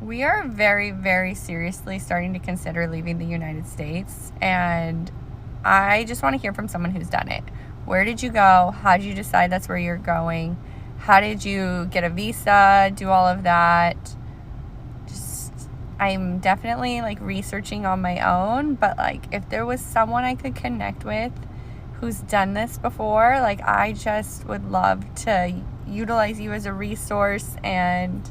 We are very, very seriously starting to consider leaving the United States, and I just want to hear from someone who's done it. Where did you go? How did you decide that's where you're going? How did you get a visa? Do all of that? I'm definitely like researching on my own, but like if there was someone I could connect with who's done this before, like I just would love to utilize you as a resource, and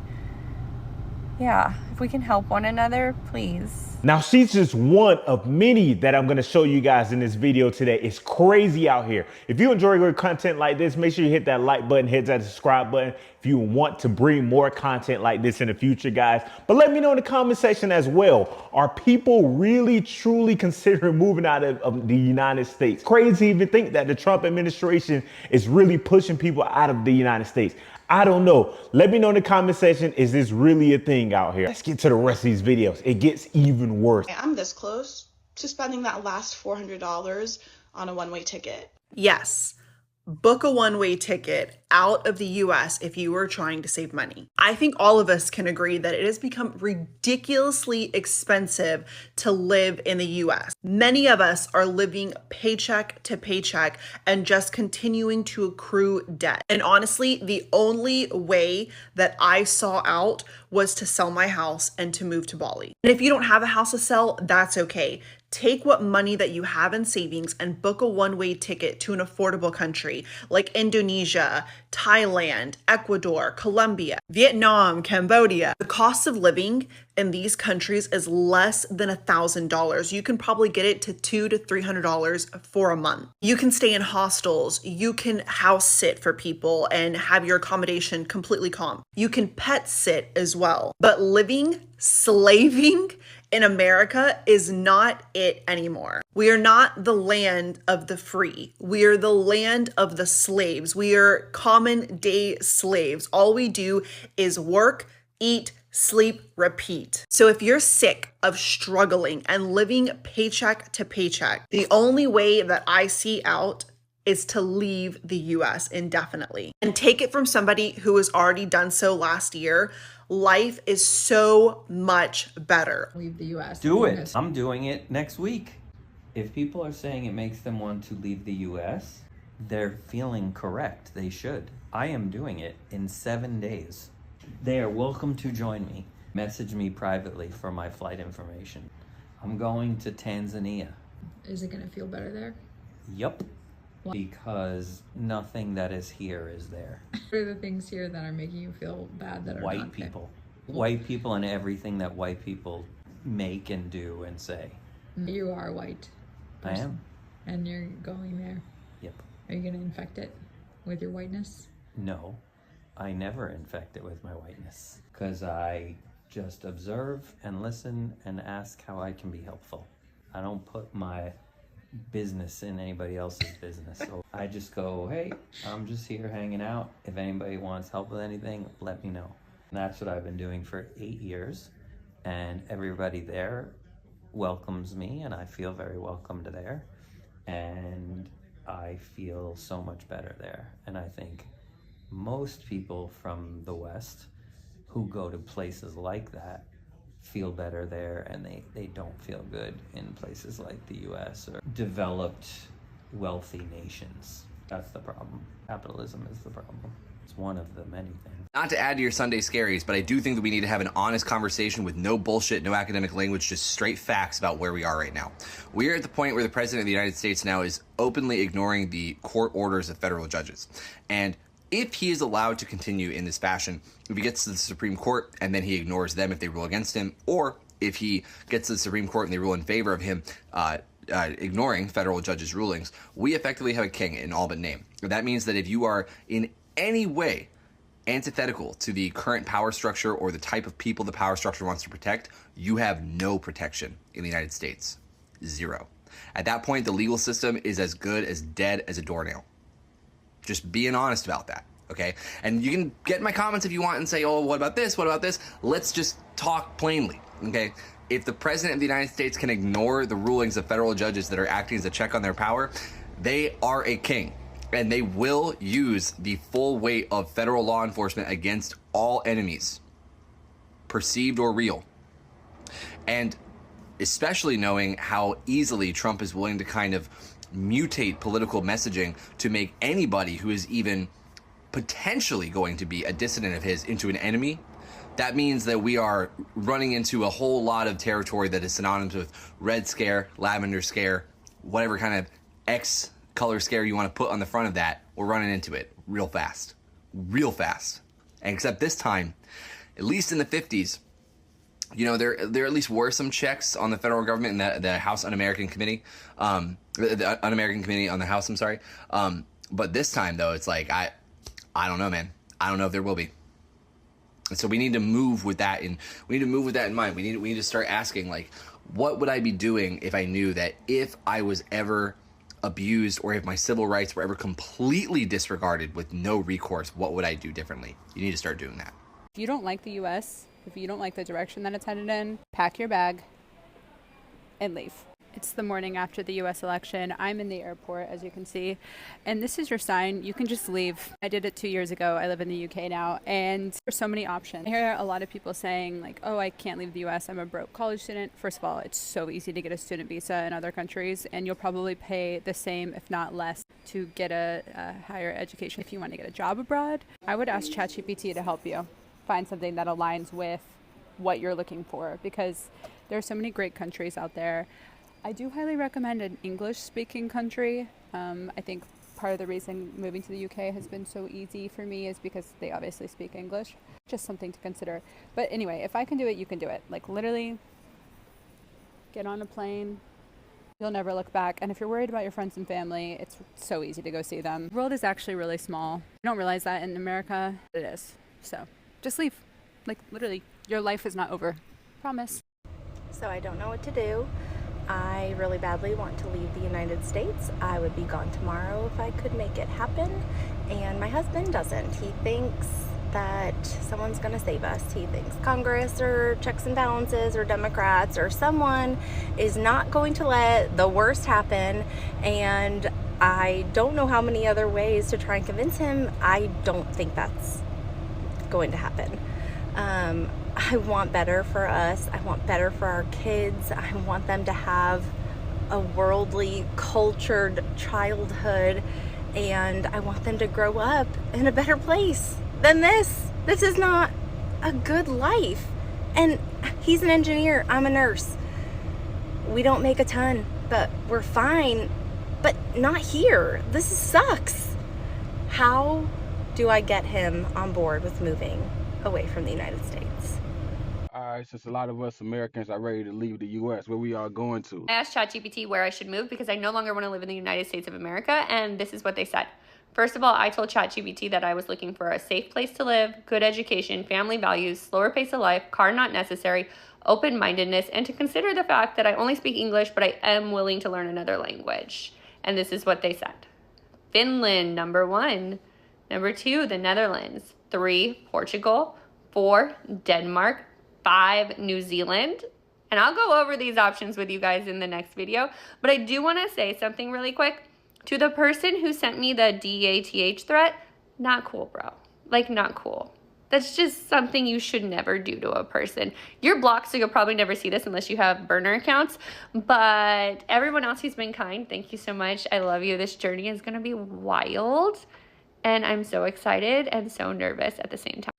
yeah, if we can help one another, please. Now, she's just one of many that I'm going to show you guys in this video today. It's crazy out here. If you enjoy good content like this, make sure you hit that like button, hit that subscribe button if you want to bring more content like this in the future, guys. But let me know in the comment section as well. Are people really, truly considering moving out of the United States? Crazy to even think that the Trump administration is really pushing people out of the United States. I don't know. Let me know in the comment section, is this really a thing out here? Let's get to the rest of these videos. It gets even worse. I'm this close to spending that last $400 on a one-way ticket. Yes. Book a one-way ticket out of the US if you are trying to save money. I think all of us can agree that it has become ridiculously expensive to live in the US. Many of us are living paycheck to paycheck and just continuing to accrue debt. And honestly, the only way that I saw out was to sell my house and to move to Bali. And if you don't have a house to sell, that's okay. Take what money that you have in savings and book a one-way ticket to an affordable country like Indonesia, Thailand, Ecuador, Colombia, Vietnam, Cambodia. The cost of living in these countries is less than $1,000. You can probably get it to $200 to $300 for a month. You can stay in hostels. You can house sit for people and have your accommodation completely calm. You can pet sit as well. But slaving in America is not it anymore. We are not the land of the free. We are the land of the slaves. We are common day slaves. All we do is work, eat, sleep, repeat. So if you're sick of struggling and living paycheck to paycheck, the only way that I see out is to leave the US indefinitely and take it from somebody who has already done so last year. Life is so much better. Leave the US. Do it. I'm doing it next week. If people are saying it makes them want to leave the US, they're feeling correct. They should. I am doing it in 7 days. They are welcome to join me. Message me privately for my flight information. I'm going to Tanzania. Is it going to feel better there? Yup. Because nothing that is here is there. What are the things here that are making you feel bad that are white not people? White people and everything that white people make and do and say. You are white. I am. And you're going there. Yep. Are you going to infect it with your whiteness? No, I never infect it with my whiteness because I just observe and listen and ask how I can be helpful. I don't put my business in anybody else's business. So I just go, hey, I'm just here hanging out. If anybody wants help with anything, let me know. And that's what I've been doing for 8 years. And everybody there welcomes me and I feel very welcomed there. And I feel so much better there. And I think most people from the West who go to places like that feel better there, and they don't feel good in places like the US or developed wealthy nations. That's the problem. Capitalism is the problem. It's one of the many things. Not to add to your Sunday scaries, but I do think that we need to have an honest conversation with no bullshit, no academic language, just straight facts about where we are right now. We are at the point where the President of the United States now is openly ignoring the court orders of federal judges. And if he is allowed to continue in this fashion, if he gets to the Supreme Court and then he ignores them if they rule against him, or if he gets to the Supreme Court and they rule in favor of him ignoring federal judges' rulings, we effectively have a king in all but name. That means that if you are in any way antithetical to the current power structure or the type of people the power structure wants to protect, you have no protection in the United States. Zero. At that point, the legal system is as good as dead as a doornail. Just being honest about that, okay? And you can get in my comments if you want and say, oh, what about this? What about this? Let's just talk plainly, okay? If the President of the United States can ignore the rulings of federal judges that are acting as a check on their power, they are a king. And they will use the full weight of federal law enforcement against all enemies. perceived or real. And especially knowing how easily Trump is willing to kind of mutate political messaging to make anybody who is even potentially going to be a dissident of his into an enemy. That means that we are running into a whole lot of territory that is synonymous with Red Scare, Lavender Scare, whatever kind of X color scare you want to put on the front of that. We're running into it real fast. Real fast. And except this time, at least in the 50s, you know, there at least were some checks on the federal government in the House Un-American Committee, the Un-American Committee on the House, I'm sorry. But this time, though, it's like, I don't know, man. I don't know if there will be. And so we need to move with that in mind. We need to start asking, like, what would I be doing if I knew that if I was ever abused or if my civil rights were ever completely disregarded with no recourse, what would I do differently? You need to start doing that. If you don't like the U.S., if you don't like the direction that it's headed in, pack your bag and leave. It's the morning after the U.S. election. I'm in the airport, as you can see, and this is your sign. You can just leave. I did it 2 years ago. I live in the UK now, and there's so many options. I hear a lot of people saying, like, oh, I can't leave the U.S. I'm a broke college student. First of all, it's so easy to get a student visa in other countries, and you'll probably pay the same, if not less, to get a higher education. If you want to get a job abroad, I would ask ChatGPT to help you find something that aligns with what you're looking for, because there are so many great countries out there. I do highly recommend an English-speaking country. I think part of the reason moving to the UK has been so easy for me is because they obviously speak English. Just something to consider. But anyway, if I can do it, you can do it. Like, literally, get on a plane. You'll never look back. And if you're worried about your friends and family, it's so easy to go see them. The world is actually really small. You don't realize that in America. It is. So just leave. Like, literally, your life is not over. Promise. So I don't know what to do. I really badly want to leave the United States. I would be gone tomorrow if I could make it happen. And my husband doesn't. He thinks that someone's going to save us. He thinks Congress or checks and balances or Democrats or someone is not going to let the worst happen. And I don't know how many other ways to try and convince him. I don't think that's going to happen. I want better for us. I want better for our kids. I want them to have a worldly, cultured childhood, and I want them to grow up in a better place than this. This is not a good life. And he's an engineer. I'm a nurse. We don't make a ton, but we're fine. But not here. This sucks. How do I get him on board with moving away from the United States? Since a lot of us Americans are ready to leave the U.S., where we are going to. I asked ChatGPT where I should move because I no longer want to live in the United States of America, and this is what they said. First of all, I told ChatGPT that I was looking for a safe place to live, good education, family values, slower pace of life, car not necessary, open-mindedness, and to consider the fact that I only speak English, but I am willing to learn another language. And this is what they said. Finland, number 1. Number 2, the Netherlands. 3, Portugal. 4, Denmark. 5, New Zealand. And I'll go over these options with you guys in the next video. But I do want to say something really quick. To the person who sent me the DATH threat, not cool, bro. Like, not cool. That's just something you should never do to a person. You're blocked, so you'll probably never see this unless you have burner accounts. But everyone else who's been kind, thank you so much. I love you. This journey is going to be wild. And I'm so excited and so nervous at the same time.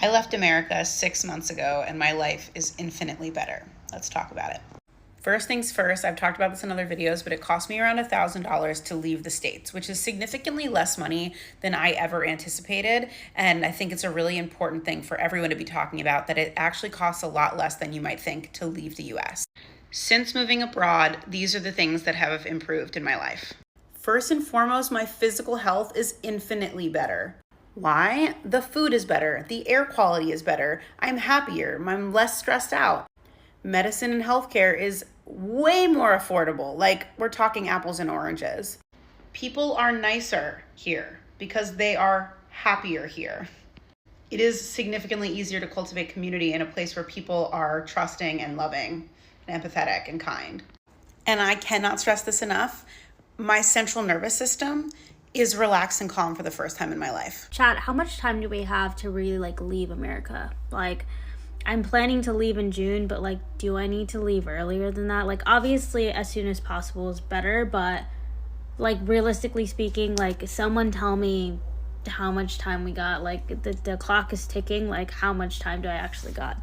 I left America 6 months ago and my life is infinitely better. Let's talk about it. First things first, I've talked about this in other videos, but it cost me around $1,000 to leave the States, which is significantly less money than I ever anticipated. And I think it's a really important thing for everyone to be talking about, that it actually costs a lot less than you might think to leave the US. Since moving abroad, these are the things that have improved in my life. First and foremost, my physical health is infinitely better. Why? The food is better. The air quality is better. I'm happier. I'm less stressed out. Medicine and healthcare is way more affordable. Like, we're talking apples and oranges. People are nicer here because they are happier here. It is significantly easier to cultivate community in a place where people are trusting and loving and empathetic and kind. And I cannot stress this enough. My central nervous system is relaxed and calm for the first time in my life. Chad, how much time do we have to really leave America? I'm planning to leave in June, but like, do I need to leave earlier than that? Like, obviously as soon as possible is better, but like realistically speaking, like someone tell me how much time we got. Like the clock is ticking. Like how much time do I actually got to